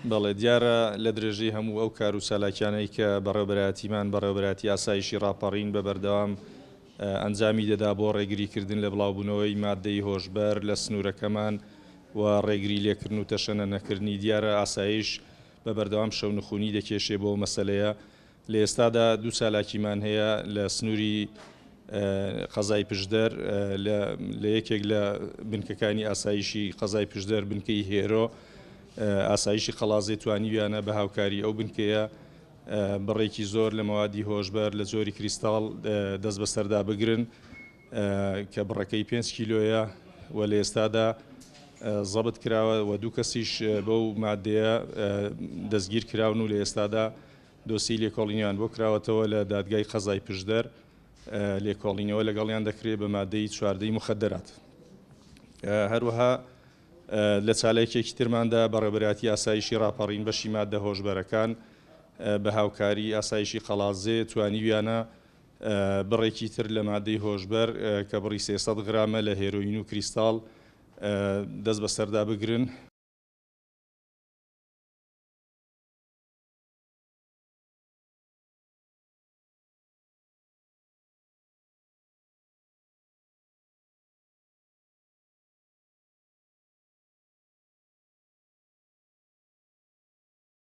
بەڵێ دیارە لە درێژەی هەموو ئەو کار و سالاکیانەی کە بەڕێوەبەرایەتیمان بەڕێوەبەرایەتی ئاسایشی ڕاپەڕین بە بەردەوام ئەنجامی دەدا بۆ ڕێگریکردن لە بڵاوبوونەوەی مادەی هۆشبەر لە سنوورەکەمان و ڕێگری لێکردن و تەشەنە نەکردنی دیارە ئاسایش بە بەردەوام شەو نخوونی دەکێشێ بۆ مەسەلەیە. لە ئێستادا دوو سالاکیمان هەیە لە سنووری قەزای پشدەر لە یەکێک لە بنکەکانی ئاسایشی قەزای پشدەر بنکەی هێرۆ ئاسایشی قەڵازێ توانیویانە بە هاوکاری ئەو بنکەیە بڕێکی زۆر لە مەوادی هۆشبەر لە زۆری کریستاڵ دەست بەسەردا بگرن کە بڕەکەی 5 کیلۆیە و لە ئێستادا زەبت کراوە و دوو کەسیش بەو مادەیە دەستگیر کراون و لە ئێستادا دۆسی لێکۆڵینیان بۆ کراوەتەوە لە دادگای قەزای پشدەر لێکۆڵینەوە لەگەڵیان دەکرێت بە مادەی چواردەی مخدرات. هەروەها لە چالێکێکی ترماندا بەڕێوەبەرایەتی ئاسایشی ڕاپەڕین بەشی مادە هۆشبەرەکان بە هاوکاری ئاسایشی قەڵازێ توانیویانە بڕێکی تر لە مادەی هۆشبەر کە بڕی 300 غرامە لە هێرۆین و کریستاڵ دەست بەسەردا بگرن